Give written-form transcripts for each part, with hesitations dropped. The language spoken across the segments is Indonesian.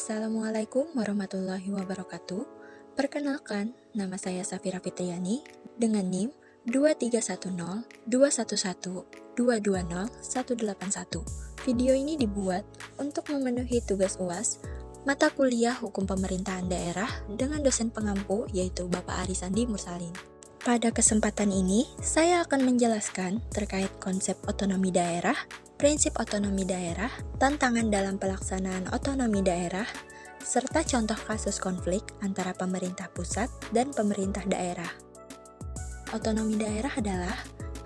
Assalamualaikum warahmatullahi wabarakatuh. Perkenalkan, nama saya Safira Fitriani dengan NIM 2310211220181. Video ini dibuat untuk memenuhi tugas UAS mata kuliah Hukum Pemerintahan Daerah dengan dosen pengampu yaitu Bapak Arisandi Mursalin. Pada kesempatan ini, saya akan menjelaskan terkait konsep otonomi daerah, prinsip otonomi daerah, tantangan dalam pelaksanaan otonomi daerah, serta contoh kasus konflik antara pemerintah pusat dan pemerintah daerah. Otonomi daerah adalah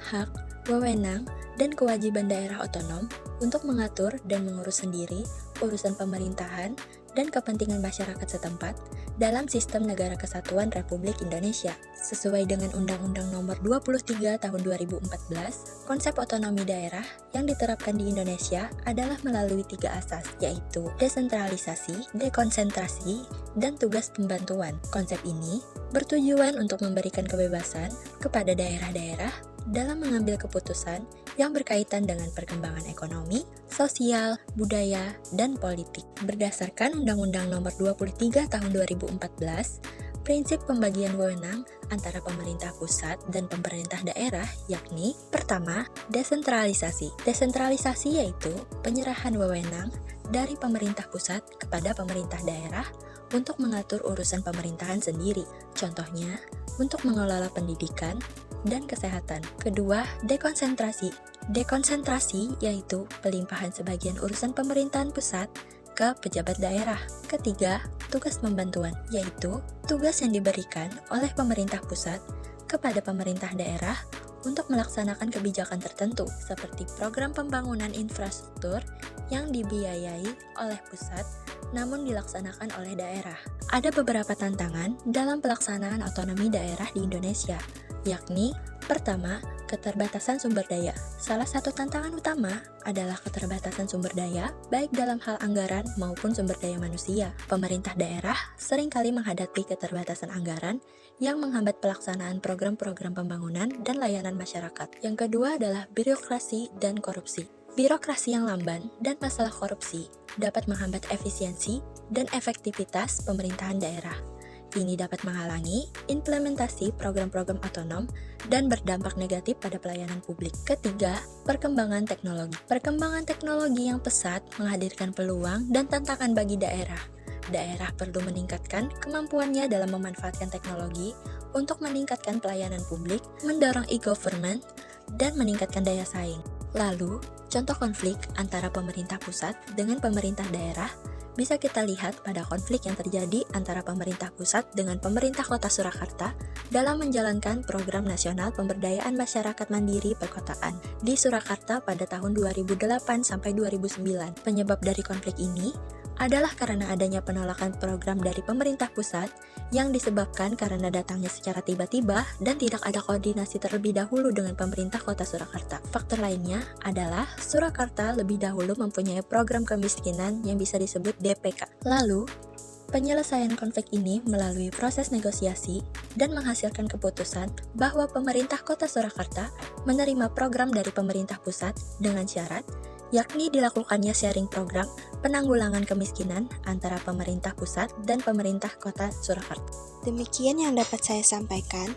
hak, wewenang, dan kewajiban daerah otonom untuk mengatur dan mengurus sendiri urusan pemerintahan dan kepentingan masyarakat setempat dalam sistem negara kesatuan Republik Indonesia. Sesuai dengan Undang-Undang Nomor 23 Tahun 2014, konsep otonomi daerah yang diterapkan di Indonesia adalah melalui 3 asas, yaitu desentralisasi, dekonsentrasi, dan tugas pembantuan. Konsep ini bertujuan untuk memberikan kebebasan kepada daerah-daerah dalam mengambil keputusan yang berkaitan dengan perkembangan ekonomi, sosial, budaya, dan politik. Berdasarkan Undang-Undang Nomor 23 Tahun 2014, prinsip pembagian wewenang antara pemerintah pusat dan pemerintah daerah yakni: pertama, desentralisasi. Desentralisasi yaitu penyerahan wewenang dari pemerintah pusat kepada pemerintah daerah untuk mengatur urusan pemerintahan sendiri. Contohnya, untuk mengelola pendidikan dan kesehatan. Kedua, dekonsentrasi. Dekonsentrasi yaitu pelimpahan sebagian urusan pemerintahan pusat ke pejabat daerah. Ketiga, tugas pembantuan, yaitu tugas yang diberikan oleh pemerintah pusat kepada pemerintah daerah untuk melaksanakan kebijakan tertentu, seperti program pembangunan infrastruktur yang dibiayai oleh pusat namun dilaksanakan oleh daerah. Ada beberapa tantangan dalam pelaksanaan otonomi daerah di Indonesia, yakni pertama, keterbatasan sumber daya. Salah satu tantangan utama adalah keterbatasan sumber daya, baik dalam hal anggaran maupun sumber daya manusia. Pemerintah daerah seringkali menghadapi keterbatasan anggaran yang menghambat pelaksanaan program-program pembangunan dan layanan masyarakat. Yang kedua adalah birokrasi dan korupsi. Birokrasi yang lamban dan masalah korupsi dapat menghambat efisiensi dan efektivitas pemerintahan daerah. Ini dapat menghalangi implementasi program-program otonom dan berdampak negatif pada pelayanan publik. Ketiga, perkembangan teknologi. Perkembangan teknologi yang pesat menghadirkan peluang dan tantangan bagi daerah. Daerah perlu meningkatkan kemampuannya dalam memanfaatkan teknologi untuk meningkatkan pelayanan publik, mendorong e-government, dan meningkatkan daya saing. Lalu, contoh konflik antara pemerintah pusat dengan pemerintah daerah bisa kita lihat pada konflik yang terjadi antara pemerintah pusat dengan pemerintah kota Surakarta dalam menjalankan program nasional pemberdayaan masyarakat mandiri perkotaan di Surakarta pada tahun 2008-2009. Penyebab dari konflik ini adalah karena adanya penolakan program dari pemerintah pusat yang disebabkan karena datangnya secara tiba-tiba dan tidak ada koordinasi terlebih dahulu dengan pemerintah kota Surakarta. Faktor lainnya adalah Surakarta lebih dahulu mempunyai program kemiskinan yang bisa disebut DPK. Lalu, penyelesaian konflik ini melalui proses negosiasi dan menghasilkan keputusan bahwa pemerintah kota Surakarta menerima program dari pemerintah pusat dengan syarat yakni dilakukannya sharing program penanggulangan kemiskinan antara pemerintah pusat dan pemerintah kota Surakarta. Demikian yang dapat saya sampaikan.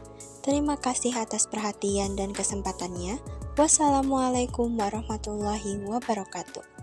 Terima kasih atas perhatian dan kesempatannya. Wassalamualaikum warahmatullahi wabarakatuh.